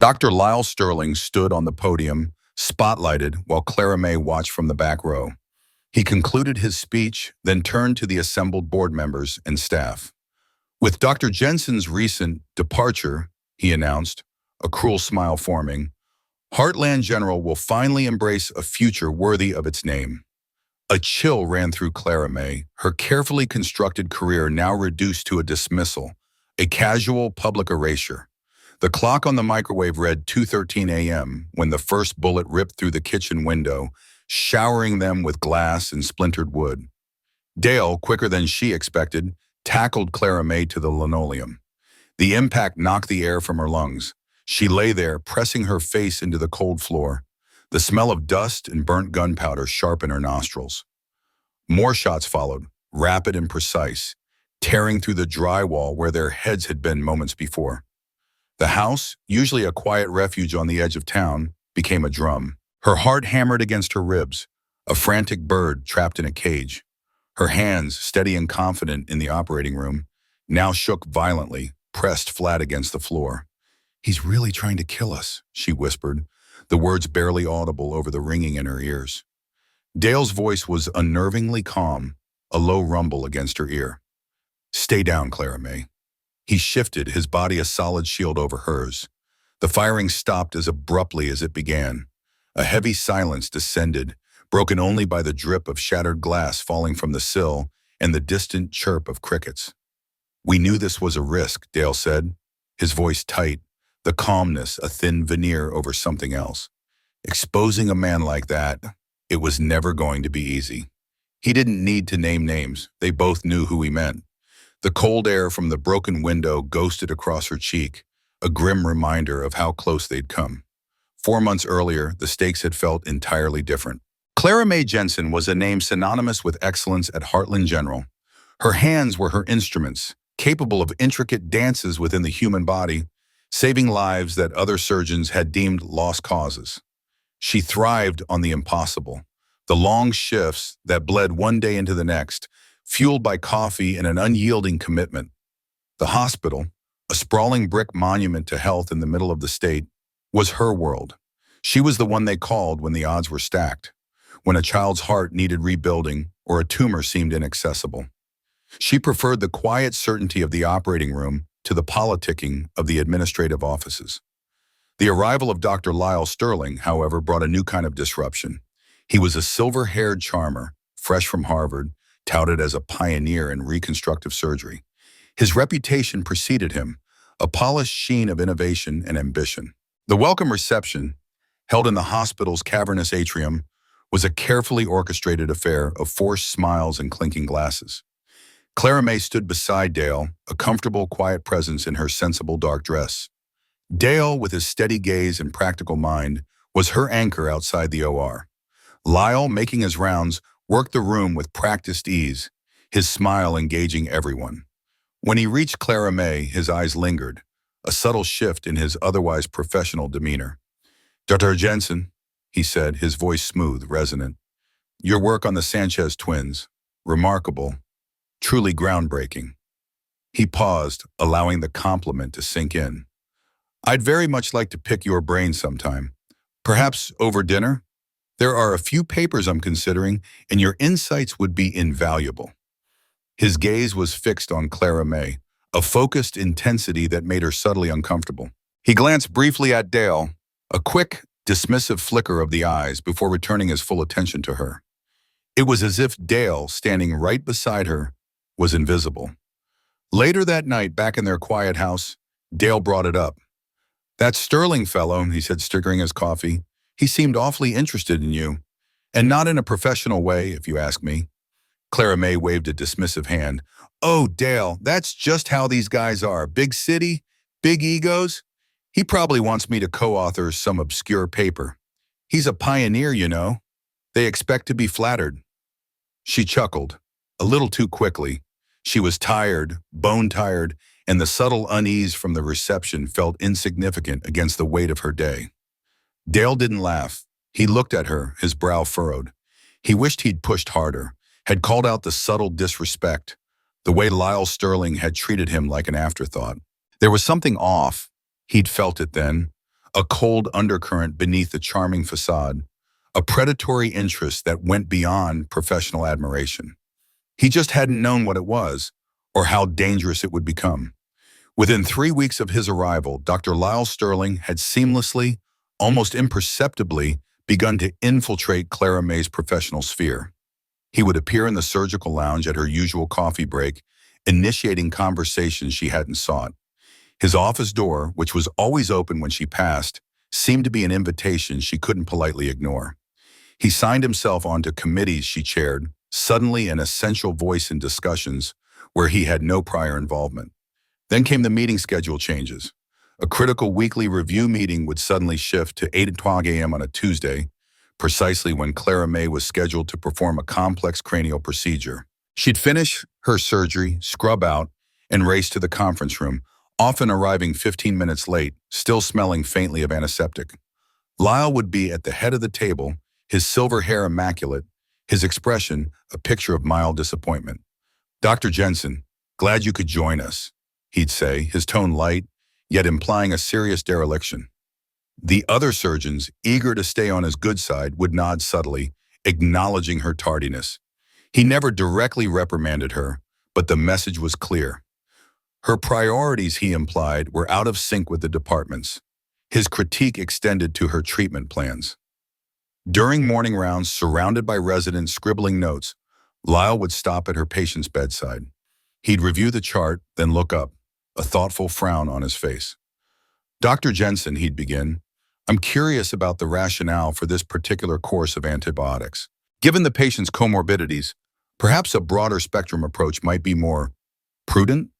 Dr. Lyle Sterling stood on the podium, spotlighted, while Clara May watched from the back row. He concluded his speech, then turned to the assembled board members and staff. With Dr. Jensen's recent departure, he announced, a cruel smile forming, Heartland General will finally embrace a future worthy of its name. A chill ran through Clara May, her carefully constructed career now reduced to a dismissal, a casual public erasure. The clock on the microwave read 2:13 a.m. when the first bullet ripped through the kitchen window, showering them with glass and splintered wood. Dale, quicker than she expected, tackled Clara May to the linoleum. The impact knocked the air from her lungs. She lay there, pressing her face into the cold floor. The smell of dust and burnt gunpowder sharp in her nostrils. More shots followed, rapid and precise, tearing through the drywall where their heads had been moments before. The house, usually a quiet refuge on the edge of town, became a drum. Her heart hammered against her ribs, a frantic bird trapped in a cage. Her hands, steady and confident in the operating room, now shook violently, pressed flat against the floor. "He's really trying to kill us," she whispered, the words barely audible over the ringing in her ears. Dale's voice was unnervingly calm, a low rumble against her ear. "Stay down, Clara May." He shifted, his body a solid shield over hers. The firing stopped as abruptly as it began. A heavy silence descended, broken only by the drip of shattered glass falling from the sill and the distant chirp of crickets. "We knew this was a risk," Dale said, his voice tight, the calmness a thin veneer over something else. "Exposing a man like that, it was never going to be easy." He didn't need to name names. They both knew who he meant. The cold air from the broken window ghosted across her cheek, a grim reminder of how close they'd come. 4 months earlier, the stakes had felt entirely different. Clara May Jensen was a name synonymous with excellence at Heartland General. Her hands were her instruments, capable of intricate dances within the human body, saving lives that other surgeons had deemed lost causes. She thrived on the impossible, the long shifts that bled one day into the next, fueled by coffee and an unyielding commitment. The hospital, a sprawling brick monument to health in the middle of the state, was her world. She was the one they called when the odds were stacked, when a child's heart needed rebuilding or a tumor seemed inaccessible. She preferred the quiet certainty of the operating room to the politicking of the administrative offices. The arrival of Dr. Lyle Sterling, however, brought a new kind of disruption. He was a silver-haired charmer, fresh from Harvard, touted as a pioneer in reconstructive surgery. His reputation preceded him, a polished sheen of innovation and ambition. The welcome reception, held in the hospital's cavernous atrium, was a carefully orchestrated affair of forced smiles and clinking glasses. Clara May stood beside Dale, a comfortable, quiet presence in her sensible dark dress. Dale, with his steady gaze and practical mind, was her anchor outside the OR. Lyle, making his rounds, worked the room with practiced ease, his smile engaging everyone. When he reached Clara May, his eyes lingered, a subtle shift in his otherwise professional demeanor. "Dr. Jensen," he said, his voice smooth, resonant. "Your work on the Sanchez twins, remarkable, truly groundbreaking." He paused, allowing the compliment to sink in. "I'd very much like to pick your brain sometime. Perhaps over dinner? There are a few papers I'm considering, and your insights would be invaluable." His gaze was fixed on Clara May, a focused intensity that made her subtly uncomfortable. He glanced briefly at Dale, a quick, dismissive flicker of the eyes before returning his full attention to her. It was as if Dale, standing right beside her, was invisible. Later that night, back in their quiet house, Dale brought it up. "That Sterling fellow," he said, stirring his coffee, "he seemed awfully interested in you. And not in a professional way, if you ask me." Clara May waved a dismissive hand. "Oh, Dale, that's just how these guys are. Big city, big egos. He probably wants me to co-author some obscure paper. He's a pioneer, you know. They expect to be flattered." She chuckled, a little too quickly. She was tired, bone-tired, and the subtle unease from the reception felt insignificant against the weight of her day. Dale didn't laugh. He looked at her, his brow furrowed. He wished he'd pushed harder, had called out the subtle disrespect, the way Lyle Sterling had treated him like an afterthought. There was something off. He'd felt it then, a cold undercurrent beneath the charming facade, a predatory interest that went beyond professional admiration. He just hadn't known what it was, or how dangerous it would become. Within 3 weeks of his arrival, Dr. Lyle Sterling had seamlessly, almost imperceptibly, begun to infiltrate Clara May's professional sphere. He would appear in the surgical lounge at her usual coffee break, initiating conversations she hadn't sought. His office door, which was always open when she passed, seemed to be an invitation she couldn't politely ignore. He signed himself onto committees she chaired, suddenly an essential voice in discussions where he had no prior involvement. Then came the meeting schedule changes. A critical weekly review meeting would suddenly shift to 8:00 a.m. on a Tuesday, precisely when Clara May was scheduled to perform a complex cranial procedure. She'd finish her surgery, scrub out, and race to the conference room, often arriving 15 minutes late, still smelling faintly of antiseptic. Lyle would be at the head of the table, his silver hair immaculate, his expression a picture of mild disappointment. "Dr. Jensen, glad you could join us," he'd say, his tone light, yet implying a serious dereliction. The other surgeons, eager to stay on his good side, would nod subtly, acknowledging her tardiness. He never directly reprimanded her, but the message was clear. Her priorities, he implied, were out of sync with the department's. His critique extended to her treatment plans. During morning rounds, surrounded by residents scribbling notes, Lyle would stop at her patient's bedside. He'd review the chart, then look up, a thoughtful frown on his face. "Dr. Jensen," he'd begin, "I'm curious about the rationale for this particular course of antibiotics. Given the patient's comorbidities, perhaps a broader spectrum approach might be more prudent?"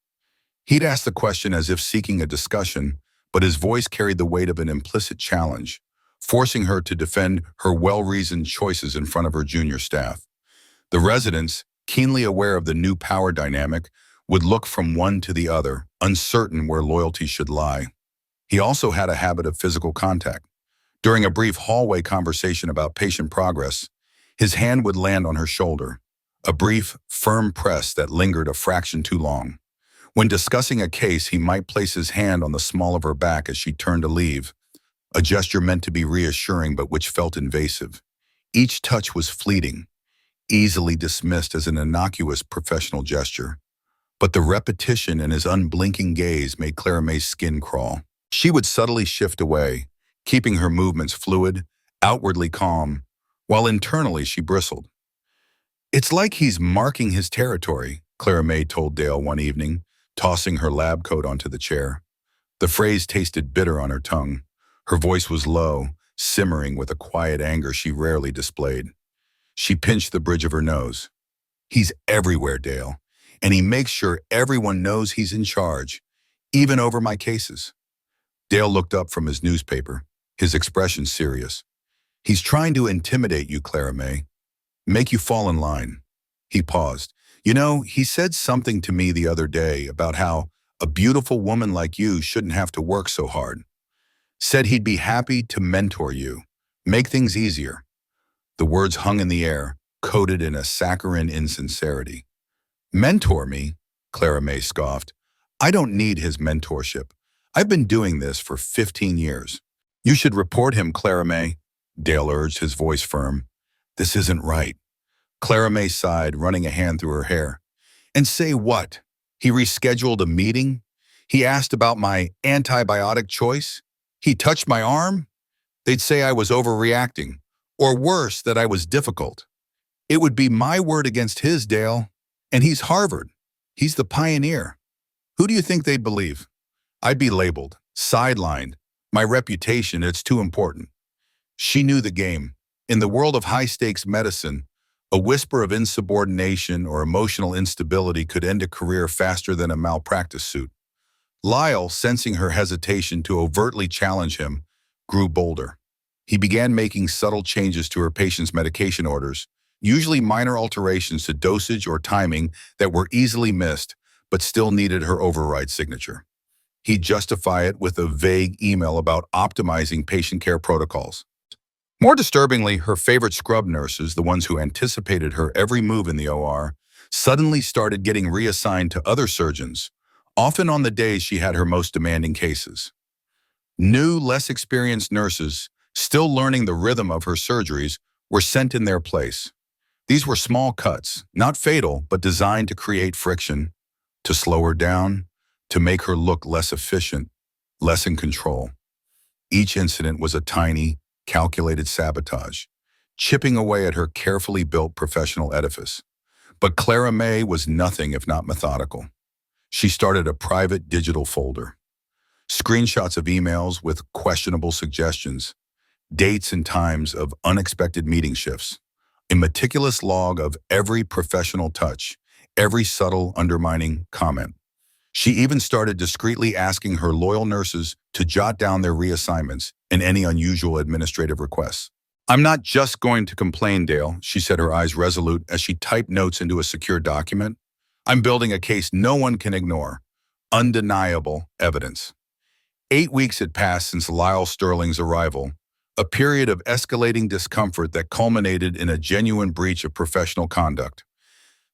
He'd ask the question as if seeking a discussion, but his voice carried the weight of an implicit challenge, forcing her to defend her well-reasoned choices in front of her junior staff. The residents, keenly aware of the new power dynamic, would look from one to the other, uncertain where loyalty should lie. He also had a habit of physical contact. During a brief hallway conversation about patient progress, his hand would land on her shoulder, a brief, firm press that lingered a fraction too long. When discussing a case, he might place his hand on the small of her back as she turned to leave, a gesture meant to be reassuring but which felt invasive. Each touch was fleeting, easily dismissed as an innocuous professional gesture. But the repetition and his unblinking gaze made Clara May's skin crawl. She would subtly shift away, keeping her movements fluid, outwardly calm, while internally she bristled. "It's like he's marking his territory," Clara May told Dale one evening, tossing her lab coat onto the chair. The phrase tasted bitter on her tongue. Her voice was low, simmering with a quiet anger she rarely displayed. She pinched the bridge of her nose. "He's everywhere, Dale, and he makes sure everyone knows he's in charge, even over my cases." Dale looked up from his newspaper, his expression serious. "He's trying to intimidate you, Clara May. Make you fall in line." He paused. "You know, he said something to me the other day about how a beautiful woman like you shouldn't have to work so hard. Said he'd be happy to mentor you, make things easier." The words hung in the air, coated in a saccharine insincerity. "Mentor me?" Clara May scoffed. "I don't need his mentorship. I've been doing this for 15 years. You should report him, Clara May," Dale urged, his voice firm. "This isn't right." Clara May sighed, running a hand through her hair. "And say what? He rescheduled a meeting? He asked about my antibiotic choice? He touched my arm? They'd say I was overreacting, or worse, that I was difficult. It would be my word against his, Dale. And he's Harvard. He's the pioneer. Who do you think they'd believe? I'd be labeled, sidelined. My reputation, it's too important." She knew the game. In the world of high-stakes medicine, a whisper of insubordination or emotional instability could end a career faster than a malpractice suit. Lyle, sensing her hesitation to overtly challenge him, grew bolder. He began making subtle changes to her patient's medication orders, usually minor alterations to dosage or timing that were easily missed but still needed her override signature. He'd justify it with a vague email about optimizing patient care protocols. More disturbingly, her favorite scrub nurses, the ones who anticipated her every move in the OR, suddenly started getting reassigned to other surgeons, often on the days she had her most demanding cases. New, less experienced nurses, still learning the rhythm of her surgeries, were sent in their place. These were small cuts, not fatal, but designed to create friction, to slow her down, to make her look less efficient, less in control. Each incident was a tiny, calculated sabotage, chipping away at her carefully built professional edifice. But Clara May was nothing if not methodical. She started a private digital folder. Screenshots of emails with questionable suggestions, dates and times of unexpected meeting shifts, a meticulous log of every professional touch, every subtle undermining comment. She even started discreetly asking her loyal nurses to jot down their reassignments and any unusual administrative requests. "I'm not just going to complain, Dale," she said, her eyes resolute as she typed notes into a secure document. "I'm building a case no one can ignore. Undeniable evidence." 8 weeks had passed since Lyle Sterling's arrival, a period of escalating discomfort that culminated in a genuine breach of professional conduct.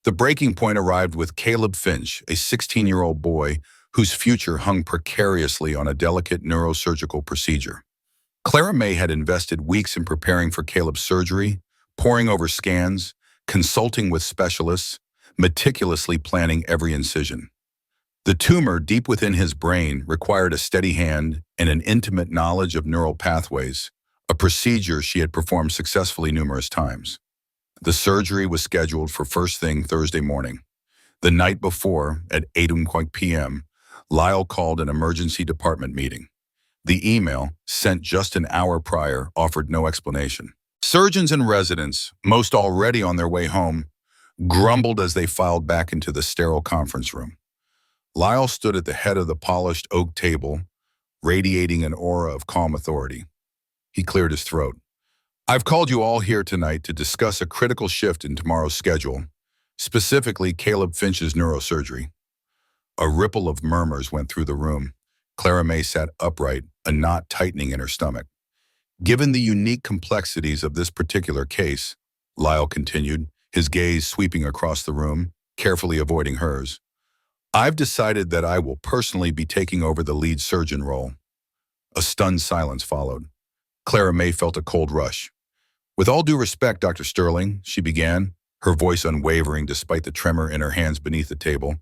The breaking point arrived with Caleb Finch, a 16-year-old boy whose future hung precariously on a delicate neurosurgical procedure. Clara May had invested weeks in preparing for Caleb's surgery, poring over scans, consulting with specialists, meticulously planning every incision. The tumor deep within his brain required a steady hand and an intimate knowledge of neural pathways, a procedure she had performed successfully numerous times. The surgery was scheduled for first thing Thursday morning. The night before, at 8:00 p.m., Lyle called an emergency department meeting. The email, sent just an hour prior, offered no explanation. Surgeons and residents, most already on their way home, grumbled as they filed back into the sterile conference room. Lyle stood at the head of the polished oak table, radiating an aura of calm authority. He cleared his throat. "I've called you all here tonight to discuss a critical shift in tomorrow's schedule, specifically Caleb Finch's neurosurgery." A ripple of murmurs went through the room. Clara May sat upright, a knot tightening in her stomach. "Given the unique complexities of this particular case," Lyle continued, his gaze sweeping across the room, carefully avoiding hers, "I've decided that I will personally be taking over the lead surgeon role." A stunned silence followed. Clara May felt a cold rush. "With all due respect, Dr. Sterling," she began, her voice unwavering despite the tremor in her hands beneath the table,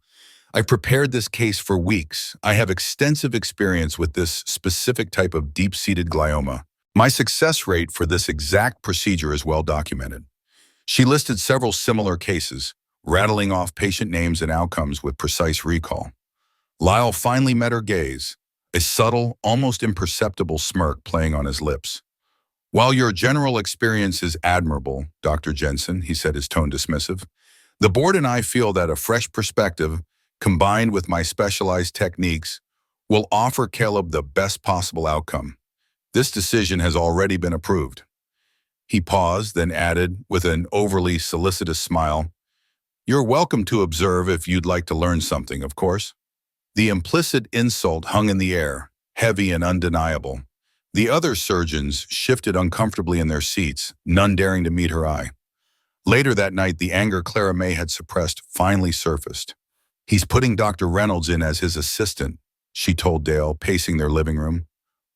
"I've prepared this case for weeks. I have extensive experience with this specific type of deep-seated glioma. My success rate for this exact procedure is well documented." She listed several similar cases, rattling off patient names and outcomes with precise recall. Lyle finally met her gaze, a subtle, almost imperceptible smirk playing on his lips. "While your general experience is admirable, Dr. Jensen," he said, his tone dismissive, "the board and I feel that a fresh perspective, combined with my specialized techniques, will offer Caleb the best possible outcome. This decision has already been approved." He paused, then added, with an overly solicitous smile, "You're welcome to observe if you'd like to learn something, of course." The implicit insult hung in the air, heavy and undeniable. The other surgeons shifted uncomfortably in their seats, none daring to meet her eye. Later that night, the anger Clara May had suppressed finally surfaced. "He's putting Dr. Reynolds in as his assistant," she told Dale, pacing their living room.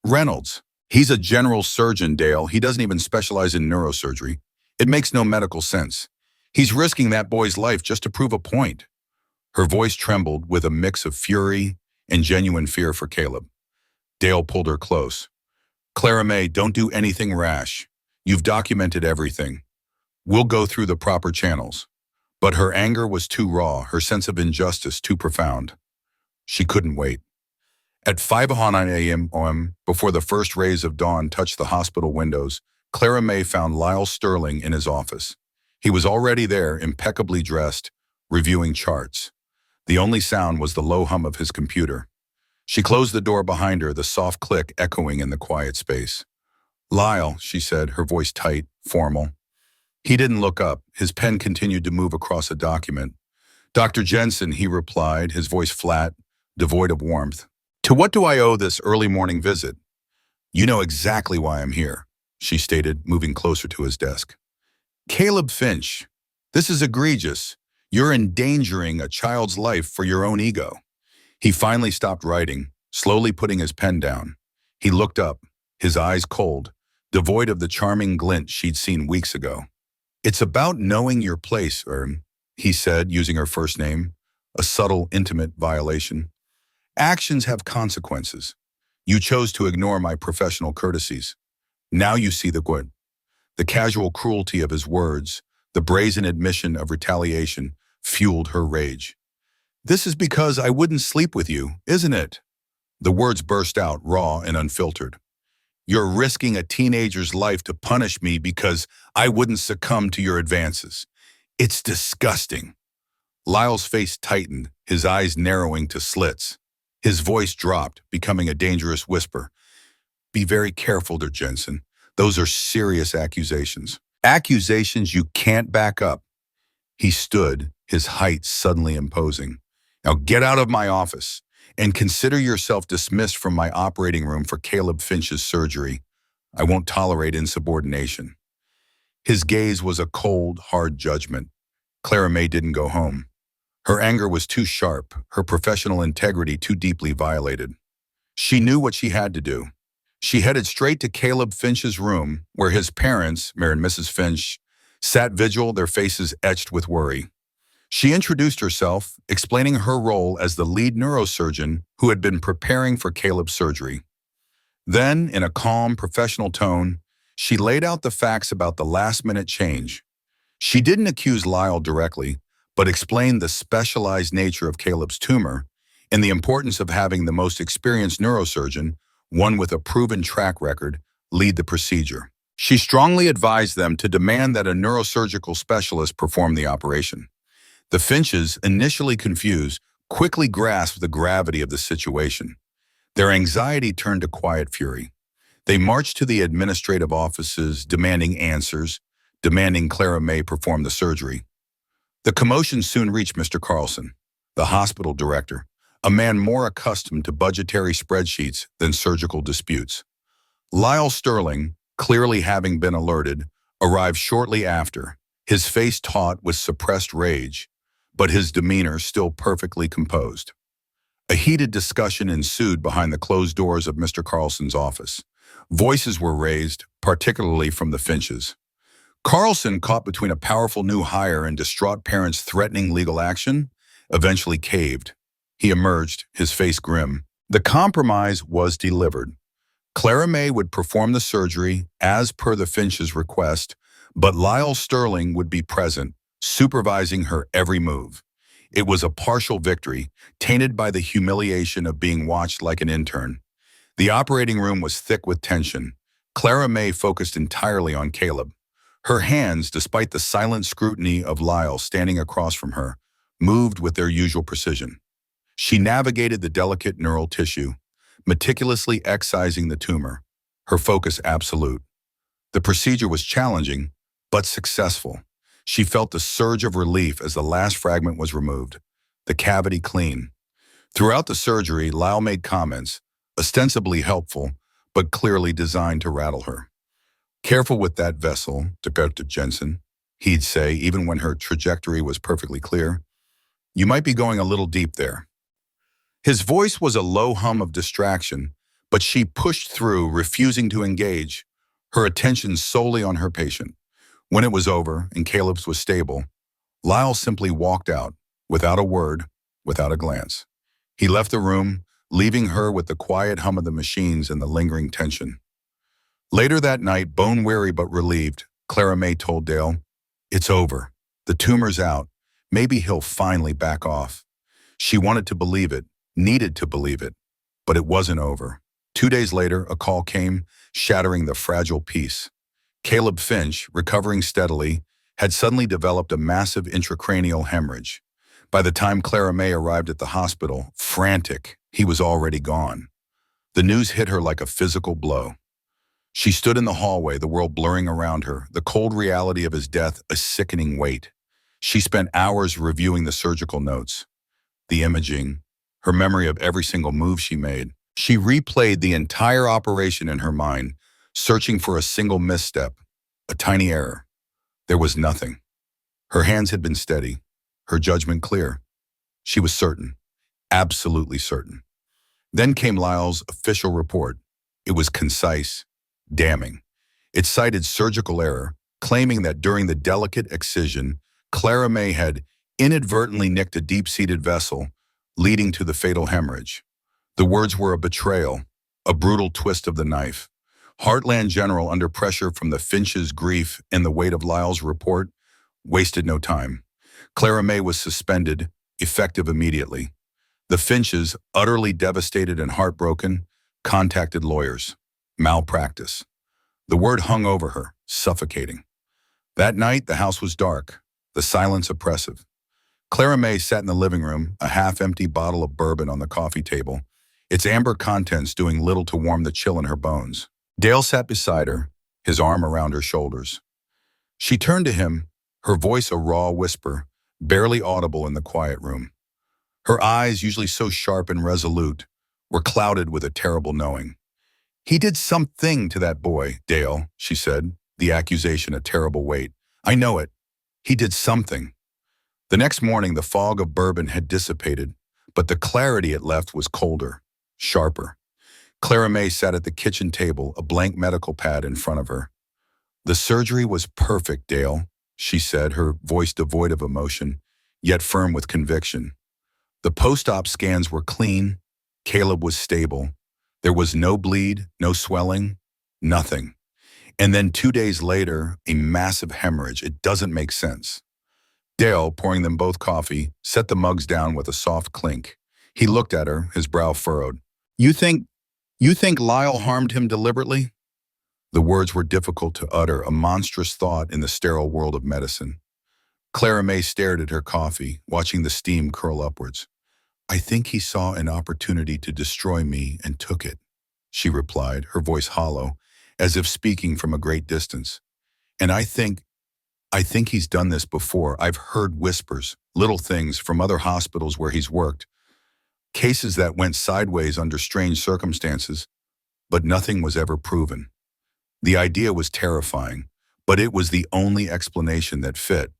"Reynolds? He's a general surgeon, Dale. He doesn't even specialize in neurosurgery. It makes no medical sense. He's risking that boy's life just to prove a point." Her voice trembled with a mix of fury and genuine fear for Caleb. Dale pulled her close. "Clara May, don't do anything rash. You've documented everything. We'll go through the proper channels." But her anger was too raw, her sense of injustice too profound. She couldn't wait. At 5:09 a.m., before the first rays of dawn touched the hospital windows, Clara May found Lyle Sterling in his office. He was already there, impeccably dressed, reviewing charts. The only sound was the low hum of his computer. She closed the door behind her, the soft click echoing in the quiet space. "Lyle," she said, her voice tight, formal. He didn't look up. His pen continued to move across a document. "Dr. Jensen," he replied, his voice flat, devoid of warmth. "To what do I owe this early morning visit?" "You know exactly why I'm here," she stated, moving closer to his desk. "Caleb Finch, this is egregious. You're endangering a child's life for your own ego." He finally stopped writing, slowly putting his pen down. He looked up, his eyes cold, devoid of the charming glint she'd seen weeks ago. "It's about knowing your place, he said, using her first name, a subtle, intimate violation. "Actions have consequences. You chose to ignore my professional courtesies. Now you see the good." The casual cruelty of his words, the brazen admission of retaliation, fueled her rage. "This is because I wouldn't sleep with you, isn't it?" The words burst out, raw and unfiltered. "You're risking a teenager's life to punish me because I wouldn't succumb to your advances. It's disgusting." Lyle's face tightened, his eyes narrowing to slits. His voice dropped, becoming a dangerous whisper. "Be very careful, Der Jensen. Those are serious accusations. Accusations you can't back up." He stood, his height suddenly imposing. "Now get out of my office and consider yourself dismissed from my operating room for Caleb Finch's surgery. I won't tolerate insubordination." His gaze was a cold, hard judgment. Clara May didn't go home. Her anger was too sharp, her professional integrity too deeply violated. She knew what she had to do. She headed straight to Caleb Finch's room, where his parents, Mayor and Mrs. Finch, sat vigil, their faces etched with worry. She introduced herself, explaining her role as the lead neurosurgeon who had been preparing for Caleb's surgery. Then, in a calm, professional tone, she laid out the facts about the last-minute change. She didn't accuse Lyle directly, but explained the specialized nature of Caleb's tumor and the importance of having the most experienced neurosurgeon, one with a proven track record, lead the procedure. She strongly advised them to demand that a neurosurgical specialist perform the operation. The Finches, initially confused, quickly grasped the gravity of the situation. Their anxiety turned to quiet fury. They marched to the administrative offices, demanding answers, demanding Clara May perform the surgery. The commotion soon reached Mr. Carlson, the hospital director, a man more accustomed to budgetary spreadsheets than surgical disputes. Lyle Sterling, clearly having been alerted, arrived shortly after, his face taut with suppressed rage, but his demeanor still perfectly composed. A heated discussion ensued behind the closed doors of Mr. Carlson's office. Voices were raised, particularly from the Finches. Carlson, caught between a powerful new hire and distraught parents threatening legal action, eventually caved. He emerged, his face grim. The compromise was delivered. Clara May would perform the surgery as per the Finch's request, but Lyle Sterling would be present, supervising her every move. It was a partial victory, tainted by the humiliation of being watched like an intern. The operating room was thick with tension. Clara May focused entirely on Caleb. Her hands, despite the silent scrutiny of Lyle standing across from her, moved with their usual precision. She navigated the delicate neural tissue, meticulously excising the tumor, her focus absolute. The procedure was challenging, but successful. She felt the surge of relief as the last fragment was removed, the cavity clean. Throughout the surgery, Lyle made comments, ostensibly helpful, but clearly designed to rattle her. "Careful with that vessel, Dr. Jensen," he'd say, even when her trajectory was perfectly clear. "You might be going a little deep there." His voice was a low hum of distraction, but she pushed through, refusing to engage, her attention solely on her patient. When it was over and Caleb's was stable, Lyle simply walked out, without a word, without a glance. He left the room, leaving her with the quiet hum of the machines and the lingering tension. Later that night, bone-weary but relieved, Clara May told Dale, "It's over. The tumor's out. Maybe he'll finally back off." She wanted to believe it, needed to believe it, but it wasn't over. 2 days later, a call came, shattering the fragile peace. Caleb Finch, recovering steadily, had suddenly developed a massive intracranial hemorrhage. By the time Clara May arrived at the hospital, frantic, he was already gone. The news hit her like a physical blow. She stood in the hallway, the world blurring around her, the cold reality of his death a sickening weight. She spent hours reviewing the surgical notes, the imaging, her memory of every single move she made. She replayed the entire operation in her mind, searching for a single misstep, a tiny error. There was nothing. Her hands had been steady, her judgment clear. She was certain, absolutely certain. Then came Lyle's official report. It was concise, damning. It cited surgical error, claiming that during the delicate excision, Clara May had inadvertently nicked a deep-seated vessel, leading to the fatal hemorrhage. The words were a betrayal, a brutal twist of the knife. Heartland General, under pressure from the Finch's grief and the weight of Lyle's report, wasted no time. Clara May was suspended, effective immediately. The Finches, utterly devastated and heartbroken, contacted lawyers. Malpractice. The word hung over her, suffocating. That night, the house was dark, the silence oppressive. Clara May sat in the living room, a half-empty bottle of bourbon on the coffee table, its amber contents doing little to warm the chill in her bones. Dale sat beside her, his arm around her shoulders. She turned to him, her voice a raw whisper, barely audible in the quiet room. Her eyes, usually so sharp and resolute, were clouded with a terrible knowing. "He did something to that boy, Dale," she said, the accusation a terrible weight. "I know it. He did something." The next morning, the fog of bourbon had dissipated, but the clarity it left was colder, sharper. Clara May sat at the kitchen table, a blank medical pad in front of her. "The surgery was perfect, Dale," she said, her voice devoid of emotion, yet firm with conviction. "The post-op scans were clean. Caleb was stable. There was no bleed, no swelling, nothing. And then 2 days later, a massive hemorrhage. It doesn't make sense." Dale, pouring them both coffee, set the mugs down with a soft clink. He looked at her, his brow furrowed. You think Lyle harmed him deliberately?" The words were difficult to utter, a monstrous thought in the sterile world of medicine. Clara May stared at her coffee, watching the steam curl upwards. "I think he saw an opportunity to destroy me and took it," she replied, her voice hollow, as if speaking from a great distance. "And I think he's done this before. I've heard whispers, little things from other hospitals where he's worked. Cases that went sideways under strange circumstances, but nothing was ever proven. The idea was terrifying, but it was the only explanation that fit.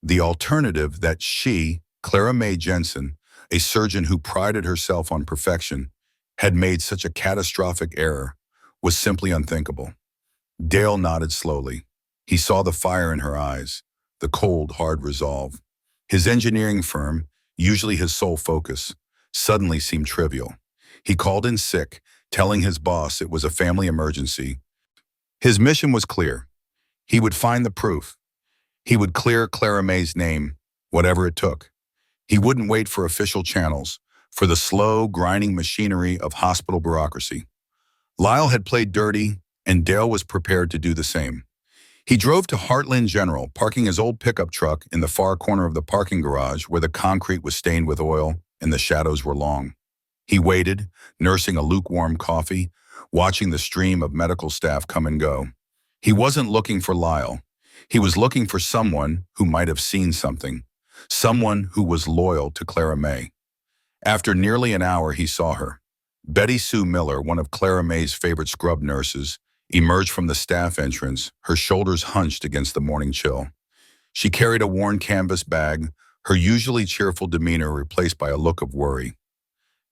The alternative that she, Clara May Jensen, a surgeon who prided herself on perfection, had made such a catastrophic error, was simply unthinkable." Dale nodded slowly. He saw the fire in her eyes, the cold, hard resolve. His engineering firm, usually his sole focus, suddenly seemed trivial. He called in sick, telling his boss it was a family emergency. His mission was clear. He would find the proof. He would clear Clara May's name, whatever it took. He wouldn't wait for official channels, for the slow, grinding machinery of hospital bureaucracy. Lyle had played dirty, and Dale was prepared to do the same. He drove to Heartland General, parking his old pickup truck in the far corner of the parking garage where the concrete was stained with oil and the shadows were long. He waited, nursing a lukewarm coffee, watching the stream of medical staff come and go. He wasn't looking for Lyle. He was looking for someone who might have seen something, someone who was loyal to Clara May. After nearly an hour, he saw her. Betty Sue Miller, one of Clara May's favorite scrub nurses, emerged from the staff entrance, her shoulders hunched against the morning chill. She carried a worn canvas bag, her usually cheerful demeanor replaced by a look of worry.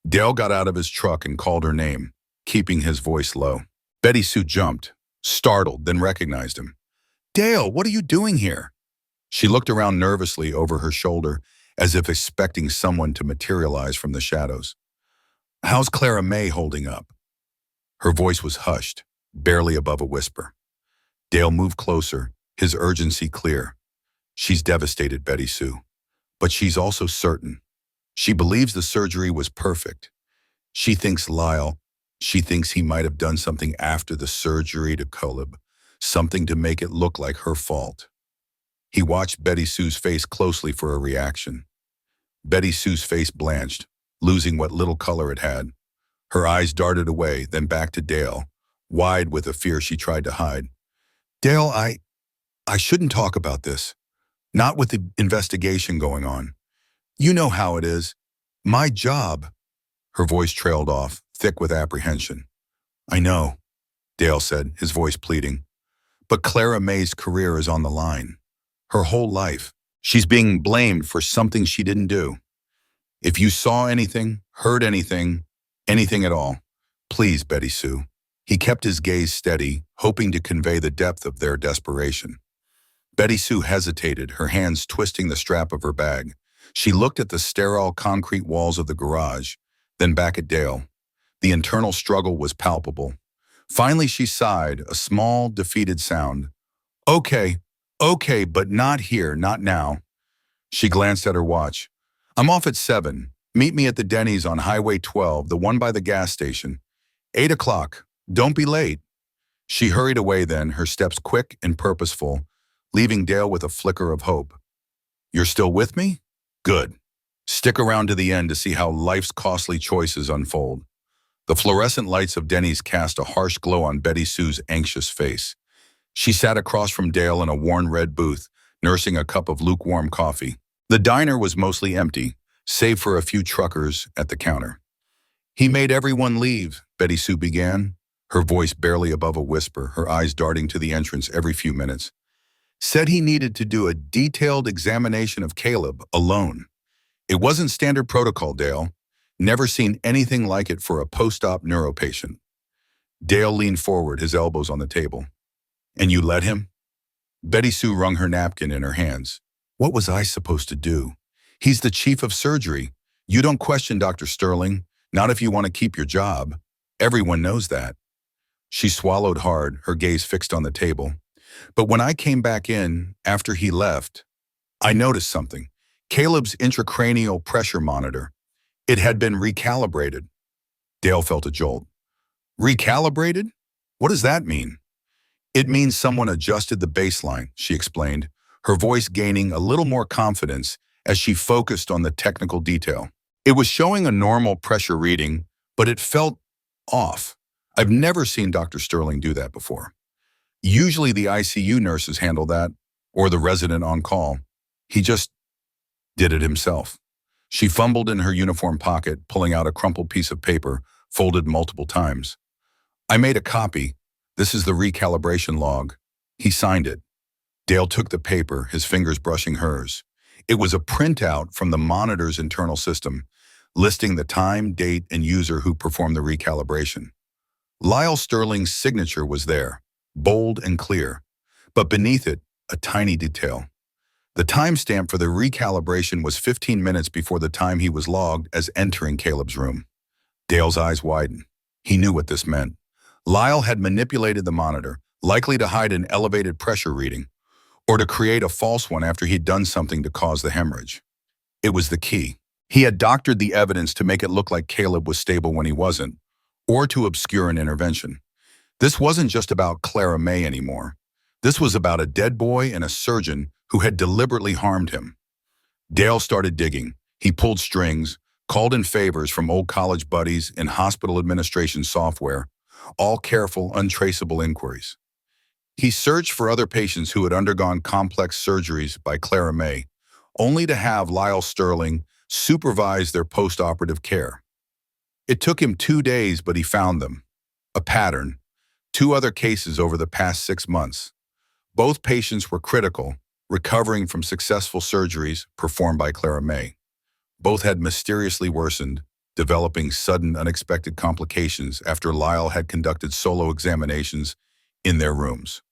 Dale got out of his truck and called her name, keeping his voice low. Betty Sue jumped, startled, then recognized him. "Dale, what are you doing here?" She looked around nervously over her shoulder, as if expecting someone to materialize from the shadows. "How's Clara May holding up?" Her voice was hushed, barely above a whisper. Dale moved closer, his urgency clear. "She's devastated, Betty Sue. But she's also certain. She believes the surgery was perfect. She thinks he might have done something after the surgery to Caleb, something to make it look like her fault." He watched Betty Sue's face closely for a reaction. Betty Sue's face blanched, losing what little color it had. Her eyes darted away, then back to Dale, wide with a fear she tried to hide. "Dale, I shouldn't talk about this. Not with the investigation going on. You know how it is. My job." Her voice trailed off, thick with apprehension. "I know," Dale said, his voice pleading. "But Clara May's career is on the line. Her whole life. She's being blamed for something she didn't do. If you saw anything, heard anything, anything at all, please, Betty Sue, He kept his gaze steady, hoping to convey the depth of their desperation. Betty Sue hesitated, her hands twisting the strap of her bag. She looked at the sterile concrete walls of the garage, then back at Dale. The internal struggle was palpable. Finally, she sighed, a small, defeated sound. Okay, okay, but not here, not now. She glanced at her watch. I'm off at 7. Meet me at the Denny's on Highway 12, the one by the gas station. 8 o'clock. Don't be late. She hurried away then, her steps quick and purposeful, leaving Dale with a flicker of hope. You're still with me? Good. Stick around to the end to see how life's costly choices unfold. The fluorescent lights of Denny's cast a harsh glow on Betty Sue's anxious face. She sat across from Dale in a worn red booth, nursing a cup of lukewarm coffee. The diner was mostly empty, save for a few truckers at the counter. He made everyone leave, Betty Sue began, her voice barely above a whisper, her eyes darting to the entrance every few minutes. Said he needed to do a detailed examination of Caleb alone. It wasn't standard protocol, Dale. Never seen anything like it for a post-op neuro patient. Dale leaned forward, his elbows on the table. And you let him? Betty Sue wrung her napkin in her hands. What was I supposed to do? He's the chief of surgery. You don't question Dr. Sterling, not if you want to keep your job. Everyone knows that. She swallowed hard, her gaze fixed on the table. But when I came back in, after he left, I noticed something. Caleb's intracranial pressure monitor. It had been recalibrated. Dale felt a jolt. Recalibrated? What does that mean? It means someone adjusted the baseline, she explained, her voice gaining a little more confidence as she focused on the technical detail. It was showing a normal pressure reading, but it felt off. I've never seen Dr. Sterling do that before. Usually the ICU nurses handle that, or the resident on call. He just did it himself. She fumbled in her uniform pocket, pulling out a crumpled piece of paper, folded multiple times. I made a copy. This is the recalibration log. He signed it. Dale took the paper, his fingers brushing hers. It was a printout from the monitor's internal system, listing the time, date, and user who performed the recalibration. Lyle Sterling's signature was there, bold and clear, but beneath it, a tiny detail. The timestamp for the recalibration was 15 minutes before the time he was logged as entering Caleb's room. Dale's eyes widened. He knew what this meant. Lyle had manipulated the monitor, likely to hide an elevated pressure reading, or to create a false one after he'd done something to cause the hemorrhage. It was the key. He had doctored the evidence to make it look like Caleb was stable when he wasn't, or to obscure an intervention. This wasn't just about Clara May anymore. This was about a dead boy and a surgeon who had deliberately harmed him. Dale started digging. He pulled strings, called in favors from old college buddies and hospital administration software, all careful, untraceable inquiries. He searched for other patients who had undergone complex surgeries by Clara May, only to have Lyle Sterling supervise their post-operative care. It took him 2 days, but he found them. A pattern. 2 other cases over the past 6 months. Both patients were critical, recovering from successful surgeries performed by Clara May. Both had mysteriously worsened, developing sudden, unexpected complications after Lyle had conducted solo examinations in their rooms.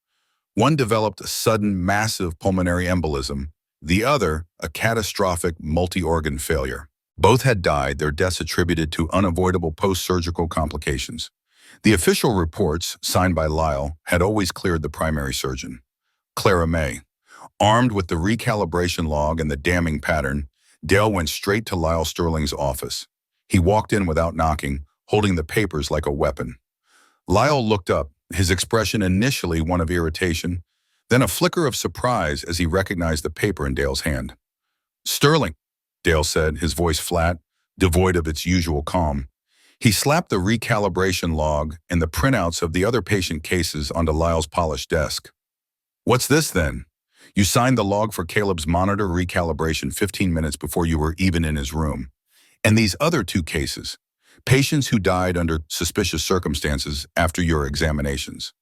One developed a sudden, massive pulmonary embolism, the other a catastrophic multi-organ failure. Both had died, their deaths attributed to unavoidable post-surgical complications. The official reports, signed by Lyle, had always cleared the primary surgeon, Clara May. Armed with the recalibration log and the damning pattern, Dale went straight to Lyle Sterling's office. He walked in without knocking, holding the papers like a weapon. Lyle looked up, his expression initially one of irritation, then a flicker of surprise as he recognized the paper in Dale's hand. "Sterling," Dale said, his voice flat, devoid of its usual calm. He slapped the recalibration log and the printouts of the other patient cases onto Lyle's polished desk. "What's this then? You signed the log for Caleb's monitor recalibration 15 minutes before you were even in his room. And these other 2 cases, patients who died under suspicious circumstances after your examinations.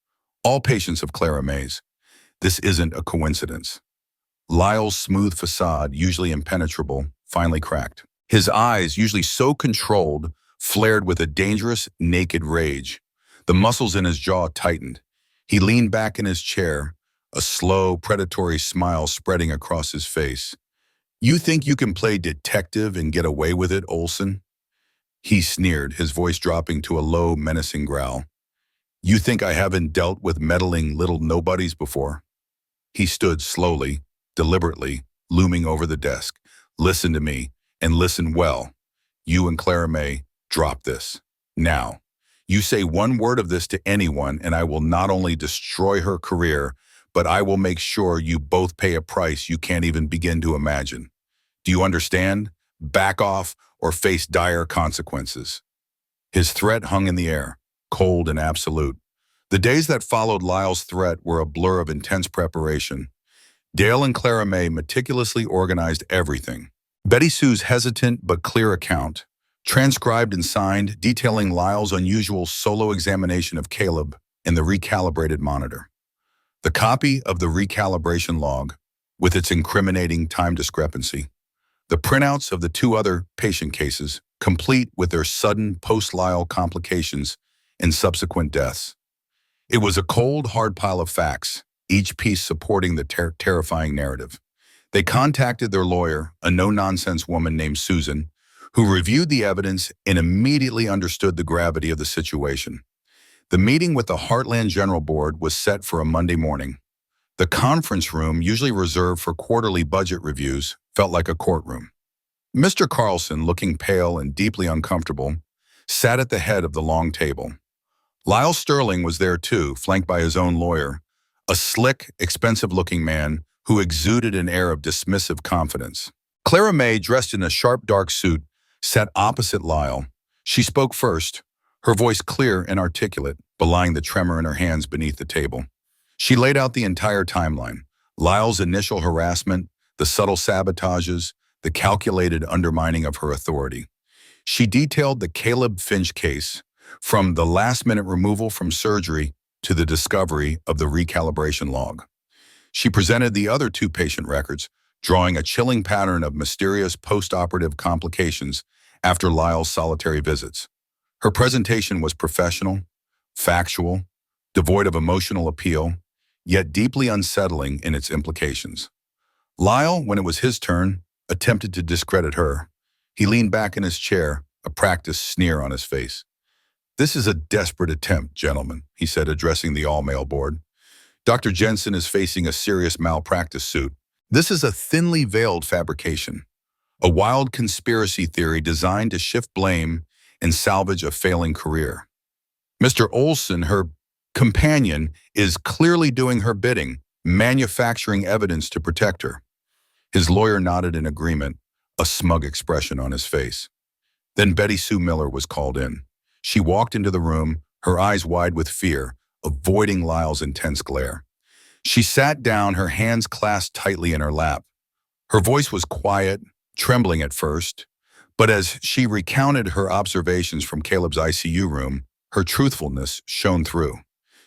All patients of Clara May's. This isn't a coincidence." Lyle's smooth facade, usually impenetrable, finally cracked. His eyes, usually so controlled, flared with a dangerous, naked rage. The muscles in his jaw tightened. He leaned back in his chair, a slow, predatory smile spreading across his face. "You think you can play detective and get away with it, Olson?" He sneered, his voice dropping to a low, menacing growl. "You think I haven't dealt with meddling little nobodies before?" He stood slowly, deliberately, looming over the desk. "Listen to me, and listen well. You and Clara May, drop this. Now. You say one word of this to anyone, and I will not only destroy her career, but I will make sure you both pay a price you can't even begin to imagine. Do you understand? Back off or face dire consequences." His threat hung in the air, cold and absolute. The days that followed Lyle's threat were a blur of intense preparation. Dale and Clara May meticulously organized everything. Betty Sue's hesitant but clear account, transcribed and signed, detailing Lyle's unusual solo examination of Caleb in the recalibrated monitor. The copy of the recalibration log, with its incriminating time discrepancy. The printouts of the two other patient cases, complete with their sudden post-Lyle complications and subsequent deaths. It was a cold, hard pile of facts, each piece supporting the terrifying narrative. They contacted their lawyer, a no-nonsense woman named Susan, who reviewed the evidence and immediately understood the gravity of the situation. The meeting with the Heartland General Board was set for a Monday morning. The conference room, usually reserved for quarterly budget reviews, felt like a courtroom. Mr. Carlson, looking pale and deeply uncomfortable, sat at the head of the long table. Lyle Sterling was there too, flanked by his own lawyer, a slick, expensive-looking man who exuded an air of dismissive confidence. Clara May, dressed in a sharp dark suit, sat opposite Lyle. She spoke first, her voice clear and articulate, belying the tremor in her hands beneath the table. She laid out the entire timeline: Lyle's initial harassment, the subtle sabotages, the calculated undermining of her authority. She detailed the Caleb Finch case, from the last-minute removal from surgery to the discovery of the recalibration log. She presented the other two patient records, drawing a chilling pattern of mysterious post-operative complications after Lyle's solitary visits. Her presentation was professional, factual, devoid of emotional appeal, yet deeply unsettling in its implications. Lyle, when it was his turn, attempted to discredit her. He leaned back in his chair, a practiced sneer on his face. "This is a desperate attempt, gentlemen," he said, addressing the all-male board. "Dr. Jensen is facing a serious malpractice suit. This is a thinly veiled fabrication, a wild conspiracy theory designed to shift blame and salvage a failing career. Mr. Olson, her companion, is clearly doing her bidding, manufacturing evidence to protect her." His lawyer nodded in agreement, a smug expression on his face. Then Betty Sue Miller was called in. She walked into the room, her eyes wide with fear, avoiding Lyle's intense glare. She sat down, her hands clasped tightly in her lap. Her voice was quiet, trembling at first, but as she recounted her observations from Caleb's ICU room, her truthfulness shone through.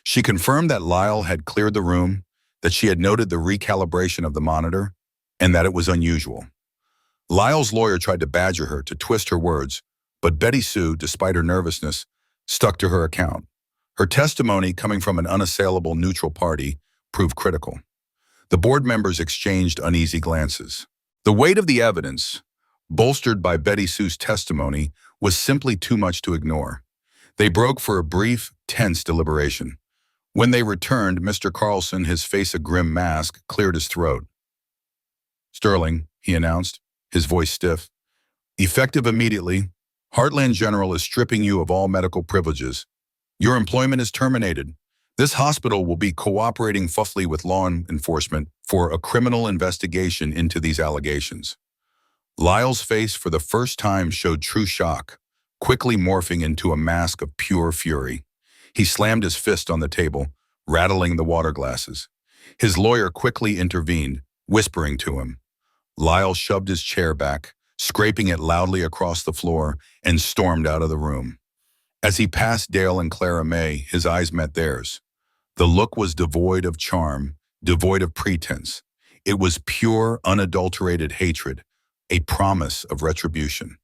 She confirmed that Lyle had cleared the room, that she had noted the recalibration of the monitor, and that it was unusual. Lyle's lawyer tried to badger her, to twist her words, but Betty Sue, despite her nervousness, stuck to her account. Her testimony, coming from an unassailable neutral party, proved critical. The board members exchanged uneasy glances. The weight of the evidence, bolstered by Betty Sue's testimony, was simply too much to ignore. They broke for a brief, tense deliberation. When they returned, Mr. Carlson, his face a grim mask, cleared his throat. "Sterling," he announced, his voice stiff. "Effective immediately, Heartland General is stripping you of all medical privileges. Your employment is terminated. This hospital will be cooperating fully with law enforcement for a criminal investigation into these allegations." Lyle's face for the first time showed true shock, quickly morphing into a mask of pure fury. He slammed his fist on the table, rattling the water glasses. His lawyer quickly intervened, whispering to him. Lyle shoved his chair back, scraping it loudly across the floor, and stormed out of the room. As he passed Dale and Clara May, his eyes met theirs. The look was devoid of charm, devoid of pretense. It was pure, unadulterated hatred, a promise of retribution.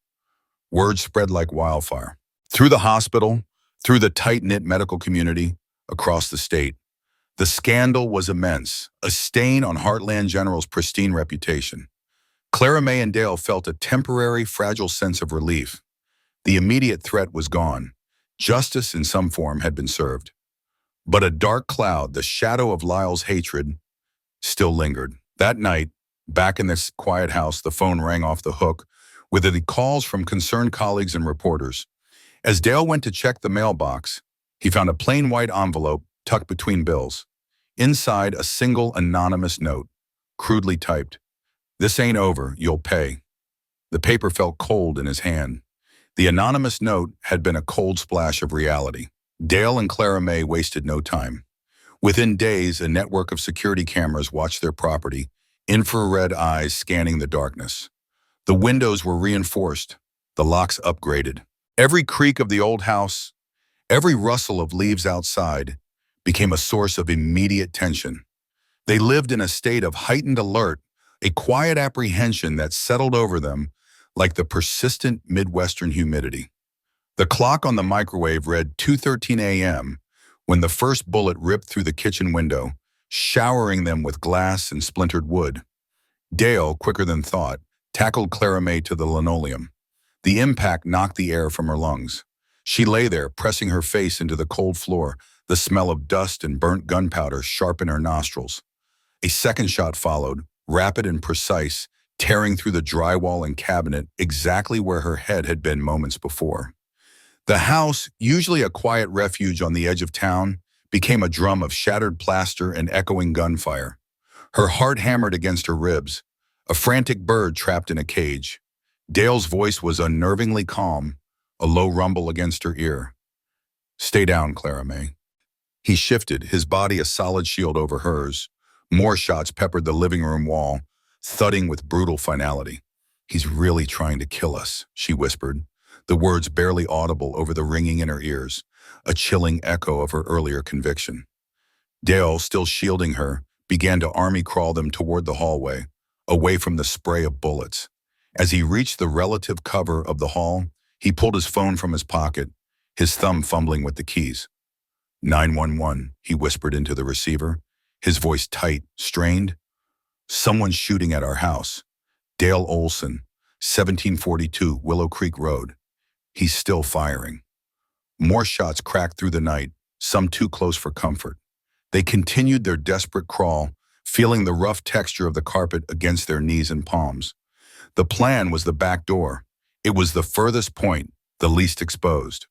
Word spread like wildfire. Through the hospital, through the tight-knit medical community across the state. The scandal was immense, a stain on Heartland General's pristine reputation. Clara May and Dale felt a temporary, fragile sense of relief. The immediate threat was gone. Justice in some form had been served. But a dark cloud, the shadow of Lyle's hatred, still lingered. That night, back in this quiet house, the phone rang off the hook with the calls from concerned colleagues and reporters. As Dale went to check the mailbox, he found a plain white envelope tucked between bills. Inside, a single anonymous note, crudely typed, "This ain't over, you'll pay." The paper felt cold in his hand. The anonymous note had been a cold splash of reality. Dale and Clara May wasted no time. Within days, a network of security cameras watched their property, infrared eyes scanning the darkness. The windows were reinforced, the locks upgraded. Every creak of the old house, every rustle of leaves outside, became a source of immediate tension. They lived in a state of heightened alert, a quiet apprehension that settled over them like the persistent Midwestern humidity. The clock on the microwave read 2:13 a.m. when the first bullet ripped through the kitchen window, showering them with glass and splintered wood. Dale, quicker than thought, tackled Clara May to the linoleum. The impact knocked the air from her lungs. She lay there, pressing her face into the cold floor, the smell of dust and burnt gunpowder sharp in her nostrils. A second shot followed, rapid and precise, tearing through the drywall and cabinet exactly where her head had been moments before. The house, usually a quiet refuge on the edge of town, became a drum of shattered plaster and echoing gunfire. Her heart hammered against her ribs, a frantic bird trapped in a cage. Dale's voice was unnervingly calm, a low rumble against her ear. "Stay down, Clara May." He shifted, his body a solid shield over hers. More shots peppered the living room wall, thudding with brutal finality. "He's really trying to kill us," she whispered, the words barely audible over the ringing in her ears, a chilling echo of her earlier conviction. Dale, still shielding her, began to army crawl them toward the hallway, away from the spray of bullets. As he reached the relative cover of the hall, he pulled his phone from his pocket, his thumb fumbling with the keys. 911, he whispered into the receiver, his voice tight, strained. "Someone's shooting at our house. Dale Olson, 1742 Willow Creek Road. He's still firing." More shots cracked through the night, some too close for comfort. They continued their desperate crawl, feeling the rough texture of the carpet against their knees and palms. The plan was the back door. It was the furthest point, the least exposed.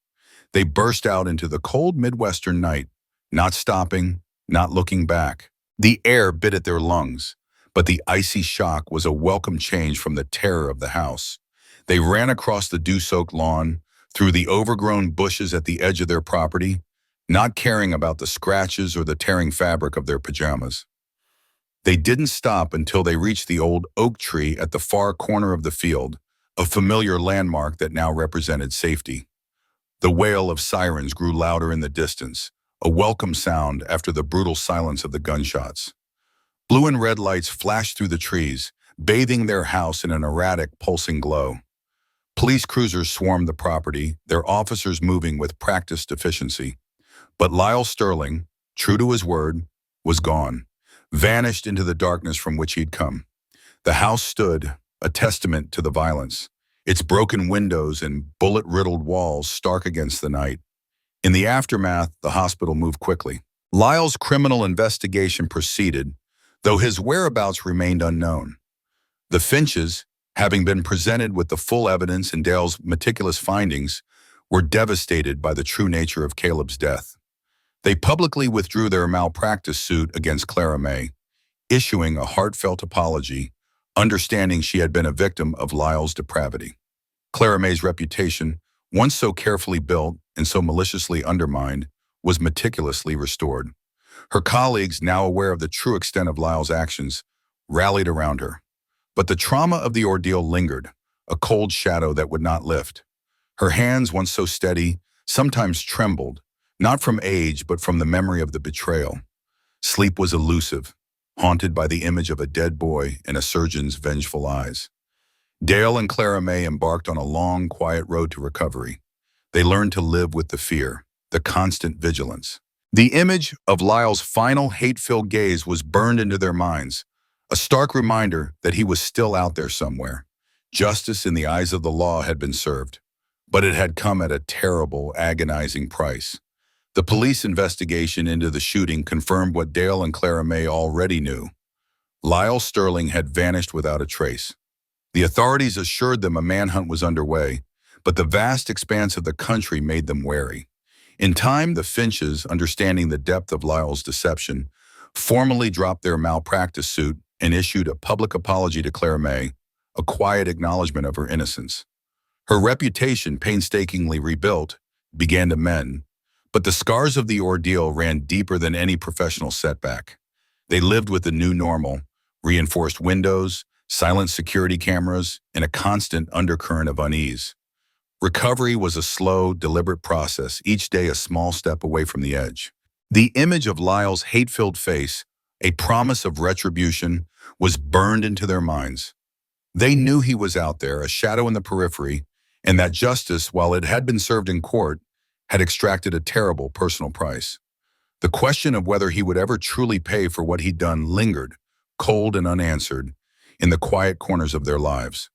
They burst out into the cold Midwestern night, not stopping, not looking back. The air bit at their lungs, but the icy shock was a welcome change from the terror of the house. They ran across the dew-soaked lawn, through the overgrown bushes at the edge of their property, not caring about the scratches or the tearing fabric of their pajamas. They didn't stop until they reached the old oak tree at the far corner of the field, a familiar landmark that now represented safety. The wail of sirens grew louder in the distance, a welcome sound after the brutal silence of the gunshots. Blue and red lights flashed through the trees, bathing their house in an erratic, pulsing glow. Police cruisers swarmed the property, their officers moving with practiced efficiency. But Lyle Sterling, true to his word, was gone, vanished into the darkness from which he'd come. The house stood, a testament to the violence, its broken windows and bullet-riddled walls stark against the night. In the aftermath, the hospital moved quickly. Lyle's criminal investigation proceeded, though his whereabouts remained unknown. The Finches, having been presented with the full evidence and Dale's meticulous findings, were devastated by the true nature of Caleb's death. They publicly withdrew their malpractice suit against Clara May, issuing a heartfelt apology, understanding she had been a victim of Lyle's depravity. Clara May's reputation, once so carefully built and so maliciously undermined, was meticulously restored. Her colleagues, now aware of the true extent of Lyle's actions, rallied around her. But the trauma of the ordeal lingered, a cold shadow that would not lift. Her hands, once so steady, sometimes trembled, not from age but from the memory of the betrayal. Sleep was elusive, haunted by the image of a dead boy and a surgeon's vengeful eyes. Dale and Clara May embarked on a long, quiet road to recovery. They learned to live with the fear, the constant vigilance. The image of Lyle's final hate-filled gaze was burned into their minds, a stark reminder that he was still out there somewhere. Justice in the eyes of the law had been served, but it had come at a terrible, agonizing price. The police investigation into the shooting confirmed what Dale and Clara May already knew. Lyle Sterling had vanished without a trace. The authorities assured them a manhunt was underway, but the vast expanse of the country made them wary. In time, the Finches, understanding the depth of Lyle's deception, formally dropped their malpractice suit and issued a public apology to Clara May, a quiet acknowledgement of her innocence. Her reputation, painstakingly rebuilt, began to mend, but the scars of the ordeal ran deeper than any professional setback. They lived with the new normal, reinforced windows, silent security cameras, and a constant undercurrent of unease. Recovery was a slow, deliberate process, each day a small step away from the edge. The image of Lyle's hate-filled face, a promise of retribution, was burned into their minds. They knew he was out there, a shadow in the periphery, and that justice, while it had been served in court, had extracted a terrible personal price. The question of whether he would ever truly pay for what he'd done lingered, cold and unanswered, in the quiet corners of their lives.